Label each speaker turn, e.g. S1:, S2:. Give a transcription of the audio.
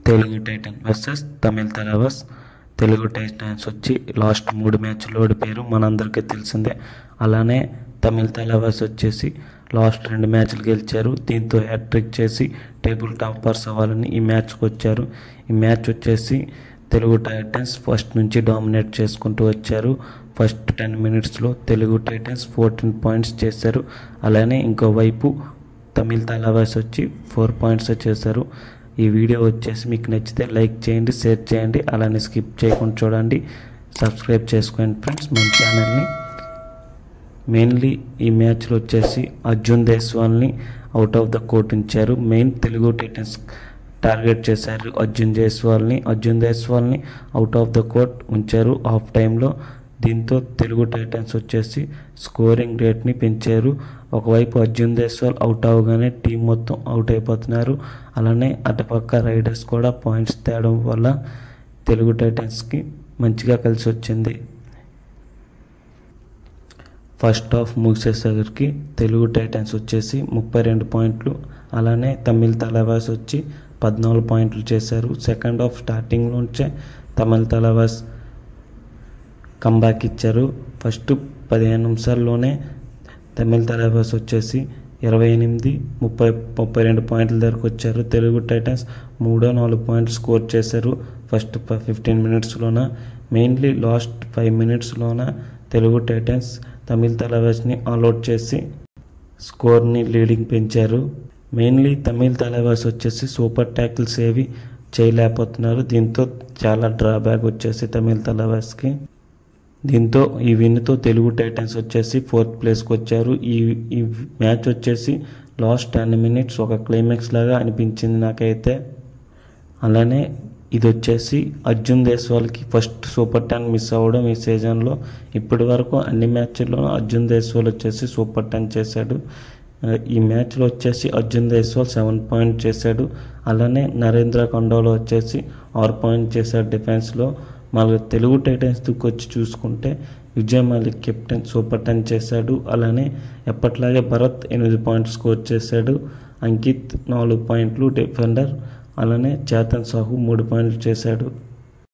S1: Telugu Titan versus తమిళ Thalaivas. Telugu Titans వచ్చి last 3 మ్యాచ్లు ఓడిపోయారు, మనందరికీ తెలిసిందే. అలానే తమిళ తలవాస్ వచ్చేసి లాస్ట్ 2 మ్యాచ్లు గెలిచారు. దీంతో హ్యాట్రిక్ చేసి టేబుల్ టాపర్స్ అవ్వాలని ఈ మ్యాచ్కి వచ్చారు. ఈ మ్యాచ్ వచ్చేసి తెలుగు టైటన్స్ ఫస్ట్ నుంచి డామినేట్ చేసుకుంటూ వచ్చారు. ఫస్ట్ 10 మినిట్స్లో తెలుగు టైటన్స్ 14 పాయింట్స్ చేశారు. అలానే ఇంకోవైపు తమిళ తలవాస్ వచ్చి 4 పాయింట్స్ చేశారు. ఈ వీడియో వచ్చేసి మీకు నచ్చితే లైక్ చేయండి, షేర్ చేయండి, అలానే స్కిప్ చేయకుండా చూడండి, సబ్స్క్రైబ్ చేసుకోండి ఫ్రెండ్స్ మన ఛానల్ని. మెయిన్లీ ఈ మ్యాచ్లో వచ్చేసి అర్జున్ దేశ్వాల్ని అవుట్ ఆఫ్ ద కోర్ట్ ఉంచారు. మెయిన్ తెలుగు టైటన్స్ టార్గెట్ చేశారు అర్జున్ దేశ్వాల్ని అవుట్ ఆఫ్ ద కోర్ట్ ఉంచారు హాఫ్ టైంలో. దీంతో తెలుగు టైటన్స్ వచ్చేసి స్కోరింగ్ రేట్ని పెంచారు. ఒకవైపు అర్జున్ దేశ్వాల్ అవుట్ అవగానే టీం మొత్తం అవుట్ అయిపోతున్నారు. అలానే అటుపక్క రైడర్స్ కూడా పాయింట్స్ తేవడం వల్ల తెలుగు టైటన్స్కి మంచిగా కలిసి వచ్చింది. ఫస్ట్ హాఫ్ ముగిసేసరికి తెలుగు టైటన్స్ వచ్చేసి 32 పాయింట్లు, అలానే తమిళ తలవాస్ వచ్చి 14 పాయింట్లు చేశారు. సెకండ్ హాఫ్ స్టార్టింగ్ నుంచే తమిళ తలవాస్ కంబ్యాక్ ఇచ్చారు. ఫస్ట్ 15 నిమిషాల్లోనే తమిళ తలవాస్ వచ్చేసి 28-32 పాయింట్ల దగ్గరకు వచ్చారు. తెలుగు టైటన్స్ 3-4 పాయింట్లు స్కోర్ చేశారు ఫస్ట్ 15 మినిట్స్లోన. మెయిన్లీ లాస్ట్ 5 మినిట్స్లోన తెలుగు టైటన్స్ తమిళ తలవాస్ని ఆల్అౌట్ చేసి స్కోర్ని లీడింగ్ పెంచారు. మెయిన్లీ తమిళ తలవాస్ వచ్చేసి సూపర్ ట్యాకిల్స్ ఏవి చేయలేకపోతున్నారు. దీంతో చాలా డ్రాబ్యాక్ వచ్చేసి తమిళ తలవాస్కి. దీంతో ఈ విన్తో తెలుగు టైటన్స్ వచ్చేసి 4th ప్లేస్కి వచ్చారు. ఈ మ్యాచ్ వచ్చేసి లాస్ట్ 10 మినిట్స్ ఒక క్లైమాక్స్ లాగా అనిపించింది నాకైతే. అలానే ఇది వచ్చేసి అర్జున్ దేశ్వాల్కి ఫస్ట్ సూపర్ 10 మిస్ అవ్వడం ఈ సీజన్లో. ఇప్పటి వరకు అన్ని మ్యాచ్ల్లో అర్జున్ దేశ్వాల్ వచ్చేసి సూపర్ 10 చేశాడు. ఈ మ్యాచ్లో వచ్చేసి అర్జున్ దేశ్వాల్ 7 పాయింట్ చేశాడు. అలానే నరేంద్ర కొండోలో వచ్చేసి 6 పాయింట్ చేశాడు డిఫెన్స్లో. మళ్ళీ తెలుగు టైటన్స్ వచ్చి చూసుకుంటే విజయ్ మాలిక్ కెప్టెన్ సూపర్ 10 చేశాడు. అలానే ఎప్పట్లాగే భరత్ 8 పాయింట్స్ స్కోర్ చేశాడు. అంకిత్ 4 పాయింట్లు డిఫెండర్. అలానే చేతన్ సాహు 3 పాయింట్లు చేశాడు.